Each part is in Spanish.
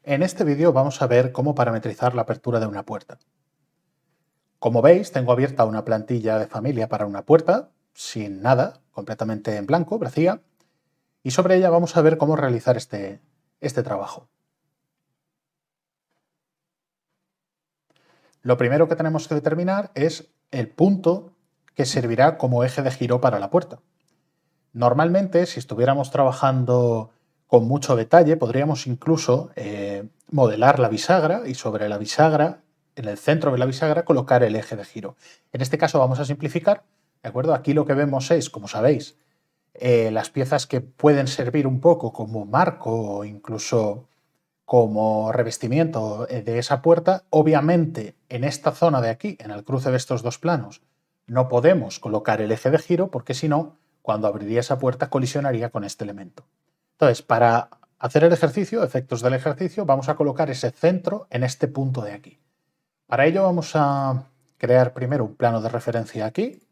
En este vídeo vamos a ver cómo parametrizar la apertura de una puerta. Como veis, tengo abierta una plantilla de familia para una puerta, sin nada, completamente en blanco, vacía, y sobre ella vamos a ver cómo realizar este trabajo. Lo primero que tenemos que determinar es el punto que servirá como eje de giro para la puerta. Normalmente, si estuviéramos trabajando con mucho detalle, podríamos incluso modelar la bisagra y sobre la bisagra, en el centro de la bisagra, colocar el eje de giro. En este caso vamos a simplificar, ¿de acuerdo? Aquí lo que vemos es, como sabéis, las piezas que pueden servir un poco como marco o incluso como revestimiento de esa puerta. Obviamente, en esta zona de aquí, en el cruce de estos dos planos, no podemos colocar el eje de giro porque si no, cuando abriría esa puerta colisionaría con este elemento. Entonces, para hacer el ejercicio, efectos del ejercicio, vamos a colocar ese centro en este punto de aquí. Para ello vamos a crear primero un plano de referencia aquí.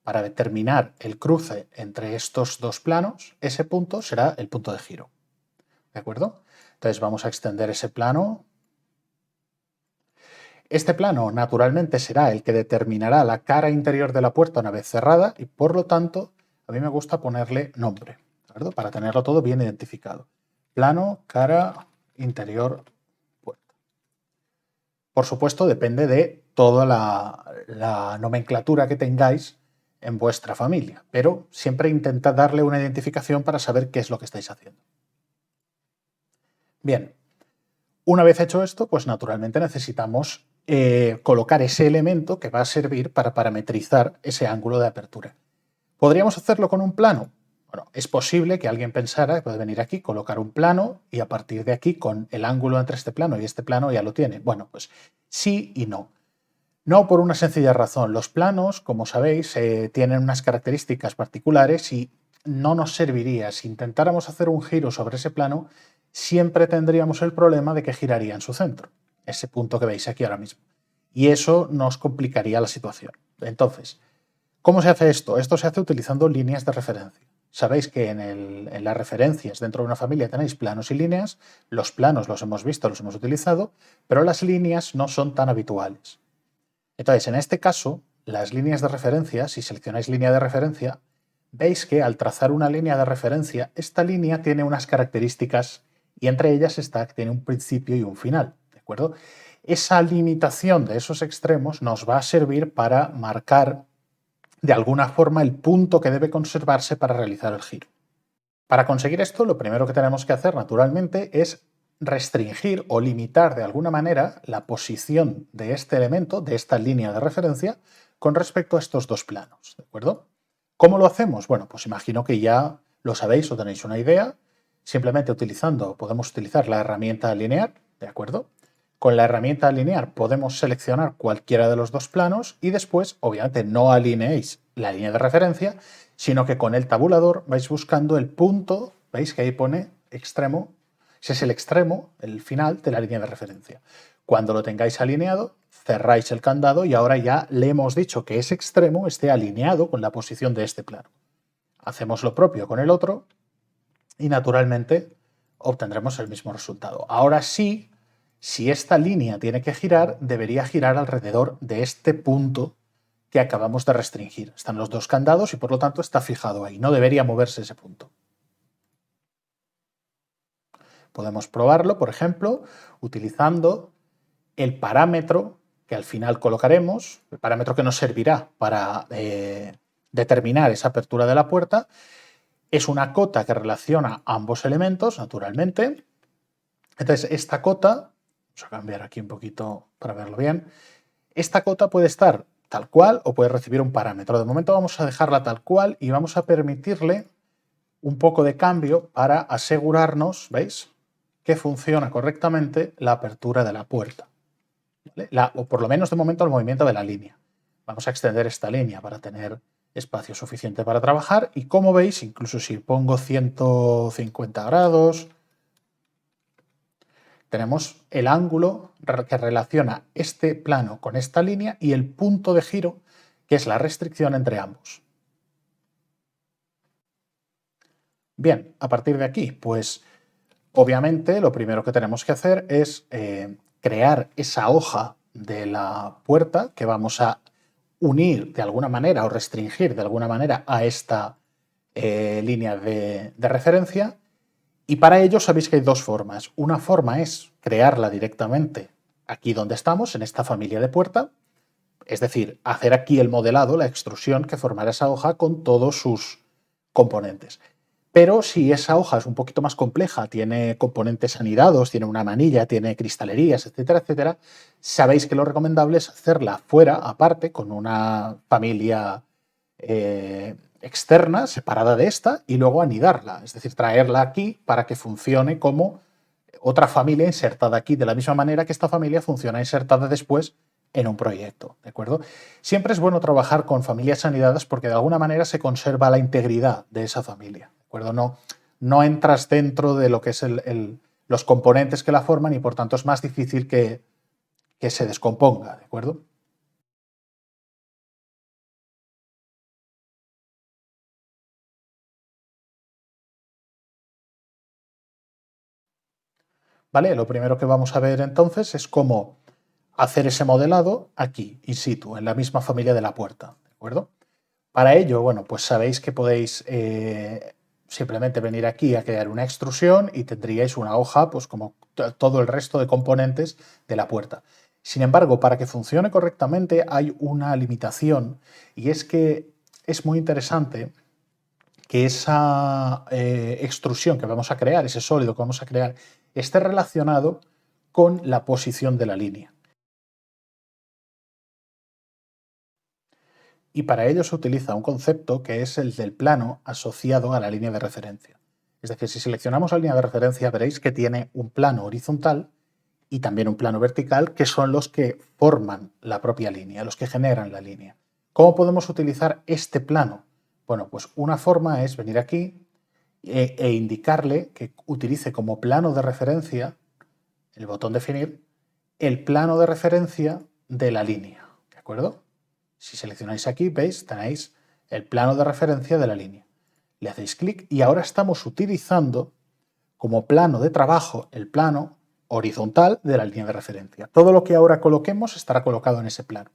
Para determinar el cruce entre estos dos planos, ese punto será el punto de giro. ¿De acuerdo? Entonces vamos a extender ese plano. Este plano, naturalmente, será el que determinará la cara interior de la puerta una vez cerrada y, por lo tanto, a mí me gusta ponerle nombre, ¿de acuerdo? Para tenerlo todo bien identificado. Plano, cara, interior, puerta. Por supuesto, depende de toda la nomenclatura que tengáis en vuestra familia, pero siempre intentad darle una identificación para saber qué es lo que estáis haciendo. Bien, una vez hecho esto, pues naturalmente necesitamos colocar ese elemento que va a servir para parametrizar ese ángulo de apertura. ¿Podríamos hacerlo con un plano? Bueno, es posible que alguien pensara que puede venir aquí, colocar un plano y a partir de aquí, con el ángulo entre este plano y este plano, ya lo tiene. Bueno, pues sí y no. No por una sencilla razón. Los planos, como sabéis, tienen unas características particulares y no nos serviría. Si intentáramos hacer un giro sobre ese plano, siempre tendríamos el problema de que giraría en su centro, ese punto que veis aquí ahora mismo. Y eso nos complicaría la situación. Entonces, ¿cómo se hace esto? Esto se hace utilizando líneas de referencia. Sabéis que en las referencias dentro de una familia tenéis planos y líneas. Los planos los hemos visto, los hemos utilizado, pero las líneas no son tan habituales. Entonces, en este caso, las líneas de referencia, si seleccionáis línea de referencia, veis que al trazar una línea de referencia, esta línea tiene unas características y entre ellas está que tiene un principio y un final, ¿de acuerdo? Esa limitación de esos extremos nos va a servir para marcar de alguna forma el punto que debe conservarse para realizar el giro. Para conseguir esto, lo primero que tenemos que hacer, naturalmente, es restringir o limitar de alguna manera la posición de este elemento, de esta línea de referencia, con respecto a estos dos planos, ¿de acuerdo? ¿Cómo lo hacemos? Bueno, pues imagino que ya lo sabéis o tenéis una idea. Simplemente podemos utilizar la herramienta alinear, ¿de acuerdo? Con la herramienta alinear podemos seleccionar cualquiera de los dos planos y después, obviamente, no alineéis la línea de referencia, sino que con el tabulador vais buscando el punto, veis que ahí pone extremo, ese es el extremo, el final de la línea de referencia. Cuando lo tengáis alineado, cerráis el candado y ahora ya le hemos dicho que ese extremo esté alineado con la posición de este plano. Hacemos lo propio con el otro y naturalmente obtendremos el mismo resultado. Ahora sí, si esta línea tiene que girar, debería girar alrededor de este punto que acabamos de restringir. Están los dos candados y por lo tanto está fijado ahí. No debería moverse ese punto. Podemos probarlo, por ejemplo, utilizando el parámetro que al final colocaremos, el parámetro que nos servirá para determinar esa apertura de la puerta. Es una cota que relaciona ambos elementos, naturalmente. Entonces, esta cota, vamos a cambiar aquí un poquito para verlo bien, esta cota puede estar tal cual o puede recibir un parámetro. De momento vamos a dejarla tal cual y vamos a permitirle un poco de cambio para asegurarnos, ¿veis?, que funciona correctamente la apertura de la puerta. ¿Vale? O por lo menos de momento el movimiento de la línea. Vamos a extender esta línea para tener espacio suficiente para trabajar y como veis, incluso si pongo 150 grados, tenemos el ángulo que relaciona este plano con esta línea y el punto de giro, que es la restricción entre ambos. Bien, a partir de aquí, pues Obviamente, lo primero que tenemos que hacer es crear esa hoja de la puerta que vamos a unir de alguna manera o restringir de alguna manera a esta línea de referencia. Y para ello sabéis que hay dos formas. Una forma es crearla directamente aquí donde estamos, en esta familia de puerta, es decir, hacer aquí el modelado, la extrusión que formará esa hoja con todos sus componentes. Pero si esa hoja es un poquito más compleja, tiene componentes anidados, tiene una manilla, tiene cristalerías, etcétera, etcétera, sabéis que lo recomendable es hacerla fuera, aparte, con una familia externa, separada de esta, y luego anidarla, es decir, traerla aquí para que funcione como otra familia insertada aquí, de la misma manera que esta familia funciona insertada después en un proyecto, ¿de acuerdo? Siempre es bueno trabajar con familias anidadas porque de alguna manera se conserva la integridad de esa familia, ¿de acuerdo? No entras dentro de lo que es los componentes que la forman y por tanto es más difícil que se descomponga, ¿de acuerdo? ¿Vale? Lo primero que vamos a ver entonces es cómo hacer ese modelado aquí, in situ, en la misma familia de la puerta, ¿de acuerdo? Para ello, bueno, pues sabéis que podéis simplemente venir aquí a crear una extrusión y tendríais una hoja, pues como todo el resto de componentes de la puerta. Sin embargo, para que funcione correctamente hay una limitación y es que es muy interesante que esa extrusión que vamos a crear, ese sólido que vamos a crear, esté relacionado con la posición de la línea. Y para ello se utiliza un concepto que es el del plano asociado a la línea de referencia. Es decir, si seleccionamos la línea de referencia veréis que tiene un plano horizontal y también un plano vertical, que son los que forman la propia línea, los que generan la línea. ¿Cómo podemos utilizar este plano? Bueno, pues una forma es venir aquí e indicarle que utilice como plano de referencia, el botón definir, el plano de referencia de la línea. ¿De acuerdo? Si seleccionáis aquí, veis, tenéis el plano de referencia de la línea. Le hacéis clic y ahora estamos utilizando como plano de trabajo el plano horizontal de la línea de referencia. Todo lo que ahora coloquemos estará colocado en ese plano.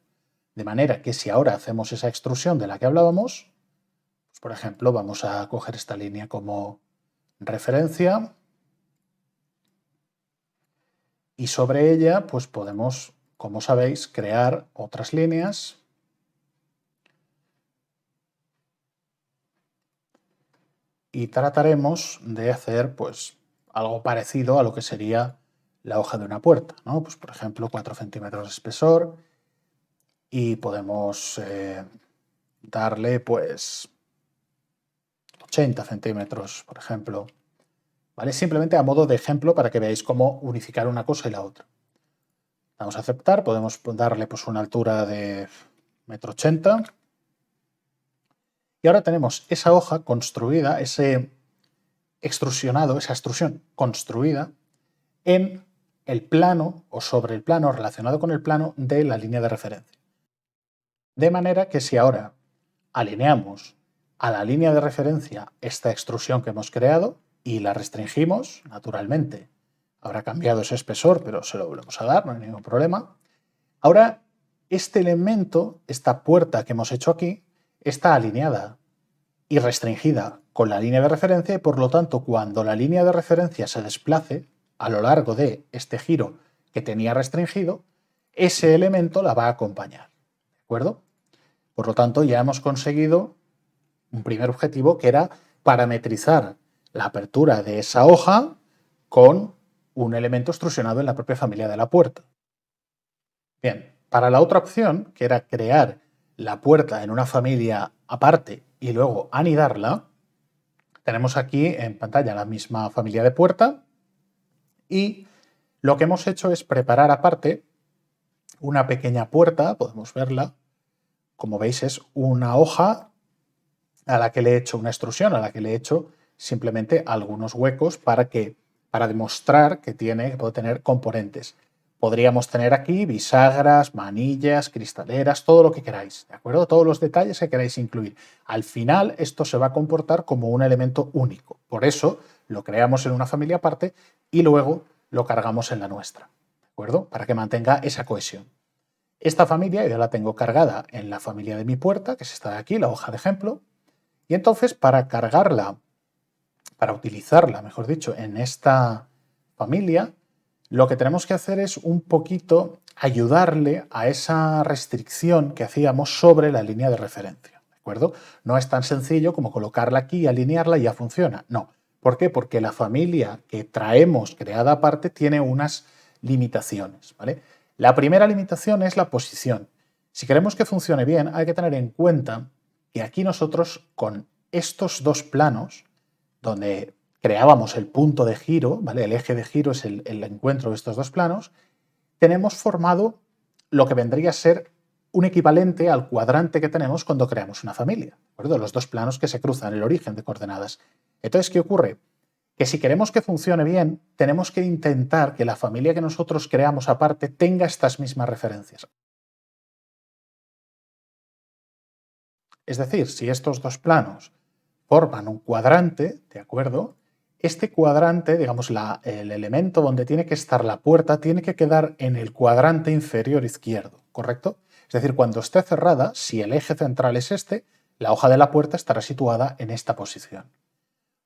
De manera que si ahora hacemos esa extrusión de la que hablábamos, pues por ejemplo, vamos a coger esta línea como referencia y sobre ella pues podemos, como sabéis, crear otras líneas y trataremos de hacer pues algo parecido a lo que sería la hoja de una puerta, ¿no? Pues por ejemplo 4 centímetros de espesor y podemos darle pues 80 centímetros, por ejemplo, ¿vale? Simplemente a modo de ejemplo para que veáis cómo unificar una cosa y la otra. Vamos a aceptar, podemos darle pues una altura de 1,80 m. Y ahora tenemos esa hoja construida, ese extrusionado, esa extrusión construida en el plano o sobre el plano relacionado con el plano de la línea de referencia. De manera que si ahora alineamos a la línea de referencia esta extrusión que hemos creado y la restringimos, naturalmente habrá cambiado ese espesor, pero se lo volvemos a dar, no hay ningún problema. Ahora, este elemento, esta puerta que hemos hecho aquí, está alineada y restringida con la línea de referencia y por lo tanto cuando la línea de referencia se desplace a lo largo de este giro que tenía restringido, ese elemento la va a acompañar. ¿De acuerdo? Por lo tanto, ya hemos conseguido un primer objetivo que era parametrizar la apertura de esa hoja con un elemento extrusionado en la propia familia de la puerta. Bien, para la otra opción, que era crear la puerta en una familia aparte y luego anidarla, tenemos aquí en pantalla la misma familia de puerta y lo que hemos hecho es preparar aparte una pequeña puerta, podemos verla, como veis es una hoja a la que le he hecho una extrusión, a la que le he hecho simplemente algunos huecos para demostrar que puede tener componentes. Podríamos tener aquí bisagras, manillas, cristaleras, todo lo que queráis, ¿de acuerdo? Todos los detalles que queráis incluir. Al final esto se va a comportar como un elemento único. Por eso lo creamos en una familia aparte y luego lo cargamos en la nuestra, ¿de acuerdo? Para que mantenga esa cohesión. Esta familia yo la tengo cargada en la familia de mi puerta, que es esta de aquí, la hoja de ejemplo, y entonces para cargarla, para utilizarla, mejor dicho, en esta familia, lo que tenemos que hacer es un poquito ayudarle a esa restricción que hacíamos sobre la línea de referencia, ¿de acuerdo? No es tan sencillo como colocarla aquí, alinearla y ya funciona. No. ¿Por qué? Porque la familia que traemos creada aparte tiene unas limitaciones, ¿vale? La primera limitación es la posición. Si queremos que funcione bien, hay que tener en cuenta que aquí nosotros con estos dos planos, donde creábamos el punto de giro, ¿vale? El eje de giro es el encuentro de estos dos planos, tenemos formado lo que vendría a ser un equivalente al cuadrante que tenemos cuando creamos una familia, ¿de acuerdo? Los dos planos que se cruzan, el origen de coordenadas. Entonces, ¿qué ocurre? Que si queremos que funcione bien, tenemos que intentar que la familia que nosotros creamos aparte tenga estas mismas referencias. Es decir, si estos dos planos forman un cuadrante, ¿de acuerdo? Este cuadrante, digamos, el elemento donde tiene que estar la puerta, tiene que quedar en el cuadrante inferior izquierdo, ¿correcto? Es decir, cuando esté cerrada, si el eje central es este, la hoja de la puerta estará situada en esta posición.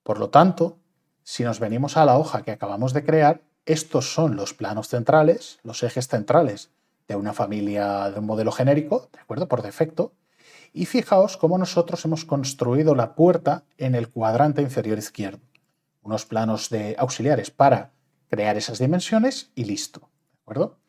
Por lo tanto, si nos venimos a la hoja que acabamos de crear, estos son los planos centrales, los ejes centrales de una familia, de un modelo genérico, ¿de acuerdo? Por defecto. Y fijaos cómo nosotros hemos construido la puerta en el cuadrante inferior izquierdo. Unos planos de auxiliares para crear esas dimensiones y listo, ¿de acuerdo?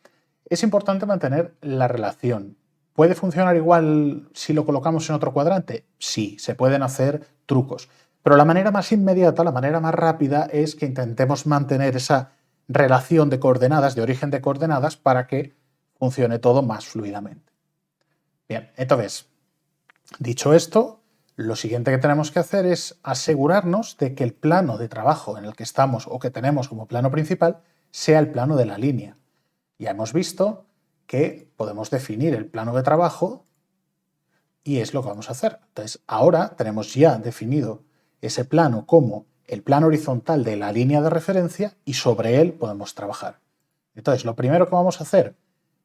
Es importante mantener la relación. ¿Puede funcionar igual si lo colocamos en otro cuadrante? Sí, se pueden hacer trucos. Pero la manera más inmediata, la manera más rápida es que intentemos mantener esa relación de coordenadas, de origen de coordenadas, para que funcione todo más fluidamente. Bien, entonces, dicho esto, lo siguiente que tenemos que hacer es asegurarnos de que el plano de trabajo en el que estamos o que tenemos como plano principal sea el plano de la línea. Ya hemos visto que podemos definir el plano de trabajo y es lo que vamos a hacer. Entonces, ahora tenemos ya definido ese plano como el plano horizontal de la línea de referencia y sobre él podemos trabajar. Entonces, lo primero que vamos a hacer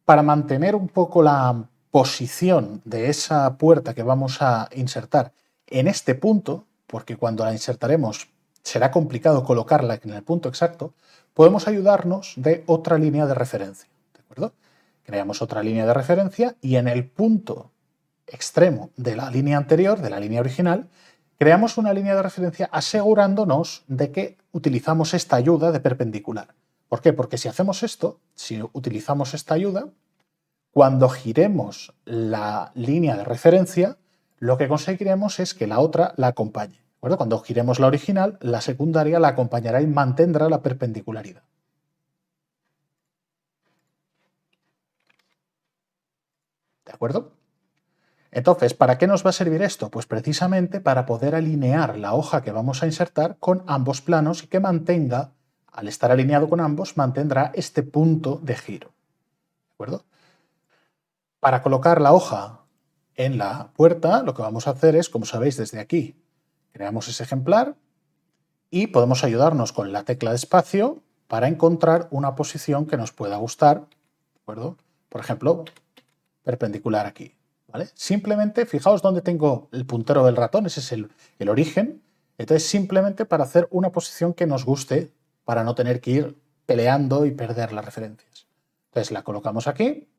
para mantener un poco la posición de esa puerta que vamos a insertar en este punto, porque cuando la insertaremos será complicado colocarla en el punto exacto, podemos ayudarnos de otra línea de referencia, ¿de acuerdo? Creamos otra línea de referencia y en el punto extremo de la línea anterior, de la línea original, creamos una línea de referencia asegurándonos de que utilizamos esta ayuda de perpendicular. ¿Por qué? Porque si hacemos esto, si utilizamos esta ayuda, cuando giremos la línea de referencia, lo que conseguiremos es que la otra la acompañe. ¿De acuerdo? Cuando giremos la original, la secundaria la acompañará y mantendrá la perpendicularidad. ¿De acuerdo? Entonces, ¿para qué nos va a servir esto? Pues precisamente para poder alinear la hoja que vamos a insertar con ambos planos y que mantenga, al estar alineado con ambos, mantendrá este punto de giro. ¿De acuerdo? Para colocar la hoja en la puerta, lo que vamos a hacer es, como sabéis desde aquí, creamos ese ejemplar y podemos ayudarnos con la tecla de espacio para encontrar una posición que nos pueda gustar, ¿de acuerdo? Por ejemplo, perpendicular aquí, ¿vale? Simplemente, fijaos dónde tengo el puntero del ratón, ese es el origen. Entonces, simplemente para hacer una posición que nos guste, para no tener que ir peleando y perder las referencias. Entonces, la colocamos aquí.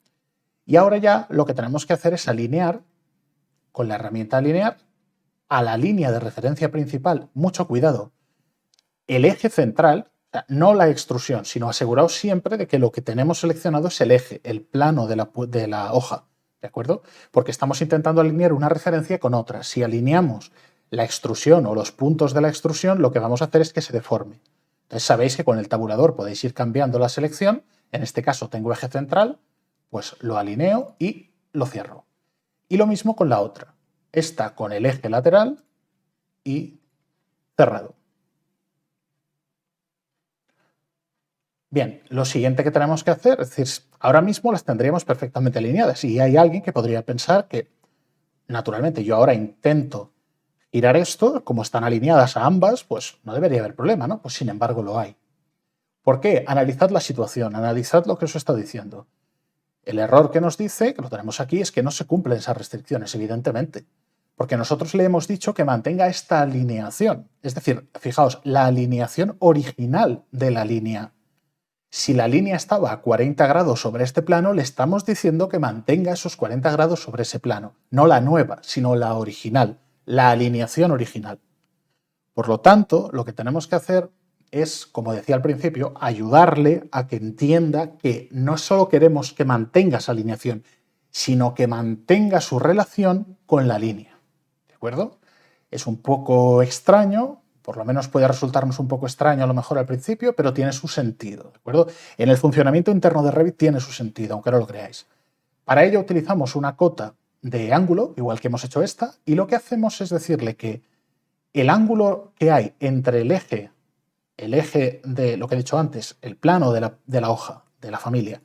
Y ahora ya lo que tenemos que hacer es alinear con la herramienta alinear a la línea de referencia principal. Mucho cuidado. El eje central, o sea, no la extrusión, sino aseguraos siempre de que lo que tenemos seleccionado es el eje, el plano de la hoja, ¿de acuerdo? Porque estamos intentando alinear una referencia con otra. Si alineamos la extrusión o los puntos de la extrusión, lo que vamos a hacer es que se deforme. Entonces sabéis que con el tabulador podéis ir cambiando la selección. En este caso tengo eje central, pues lo alineo y lo cierro. Y lo mismo con la otra. Esta con el eje lateral y cerrado. Bien, lo siguiente que tenemos que hacer, es decir, ahora mismo las tendríamos perfectamente alineadas y hay alguien que podría pensar que, naturalmente, yo ahora intento Girar esto, como están alineadas a ambas, pues no debería haber problema, ¿no? Pues sin embargo lo hay. ¿Por qué? Analizad la situación, analizad lo que os está diciendo. El error que nos dice, que lo tenemos aquí, es que no se cumplen esas restricciones, evidentemente. Porque nosotros le hemos dicho que mantenga esta alineación. Es decir, fijaos, la alineación original de la línea. Si la línea estaba a 40 grados sobre este plano, le estamos diciendo que mantenga esos 40 grados sobre ese plano. No la nueva, sino la original, la alineación original. Por lo tanto, lo que tenemos que hacer es, como decía al principio, ayudarle a que entienda que no solo queremos que mantenga esa alineación, sino que mantenga su relación con la línea. ¿De acuerdo? Es un poco extraño, por lo menos puede resultarnos un poco extraño a lo mejor al principio, pero tiene su sentido. ¿De acuerdo? En el funcionamiento interno de Revit tiene su sentido, aunque no lo creáis. Para ello utilizamos una cota de ángulo, igual que hemos hecho esta, y lo que hacemos es decirle que el ángulo que hay entre el eje de lo que he dicho antes, el plano de la hoja, de la familia,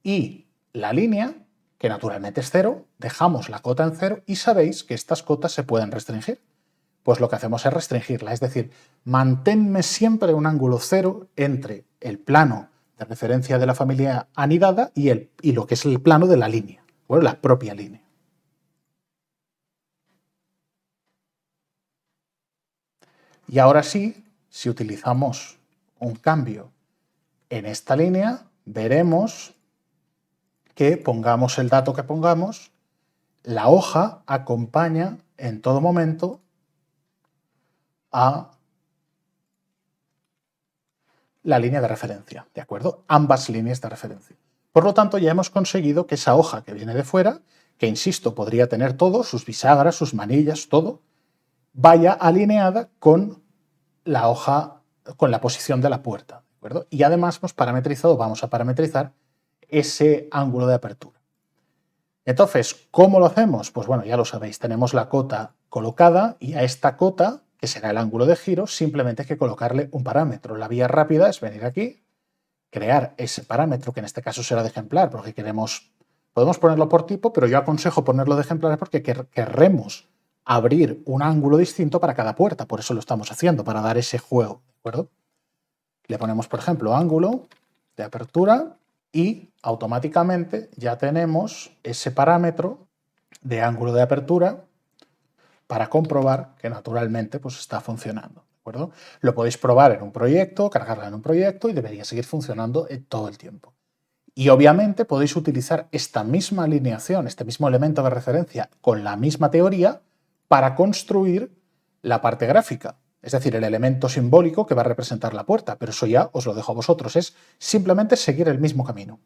y la línea, que naturalmente es 0, dejamos la cota en 0 y sabéis que estas cotas se pueden restringir. Pues lo que hacemos es restringirla, es decir, manténme siempre un ángulo 0 entre el plano de referencia de la familia anidada y lo que es el plano de la línea, o la propia línea. Y ahora sí, si utilizamos un cambio en esta línea, veremos que pongamos el dato que pongamos, la hoja acompaña en todo momento a la línea de referencia, ¿de acuerdo? Ambas líneas de referencia. Por lo tanto, ya hemos conseguido que esa hoja que viene de fuera, que insisto, podría tener todo, sus bisagras, sus manillas, todo, vaya alineada con la hoja, con la posición de la puerta, ¿de acuerdo? Y además hemos parametrizado, vamos a parametrizar ese ángulo de apertura. Entonces, ¿cómo lo hacemos? Pues bueno, ya lo sabéis, tenemos la cota colocada y a esta cota, que será el ángulo de giro, simplemente hay que colocarle un parámetro. La vía rápida es venir aquí, crear ese parámetro, que en este caso será de ejemplar, porque podemos ponerlo por tipo, pero yo aconsejo ponerlo de ejemplar porque querremos abrir un ángulo distinto para cada puerta, por eso lo estamos haciendo, para dar ese juego, ¿de acuerdo? Le ponemos, por ejemplo, ángulo de apertura y automáticamente ya tenemos ese parámetro de ángulo de apertura para comprobar que naturalmente pues, está funcionando, ¿de acuerdo? Lo podéis probar en un proyecto, cargarla en un proyecto y debería seguir funcionando todo el tiempo. Y obviamente podéis utilizar esta misma alineación, este mismo elemento de referencia con la misma teoría para construir la parte gráfica, es decir, el elemento simbólico que va a representar la puerta, pero eso ya os lo dejo a vosotros, es simplemente seguir el mismo camino.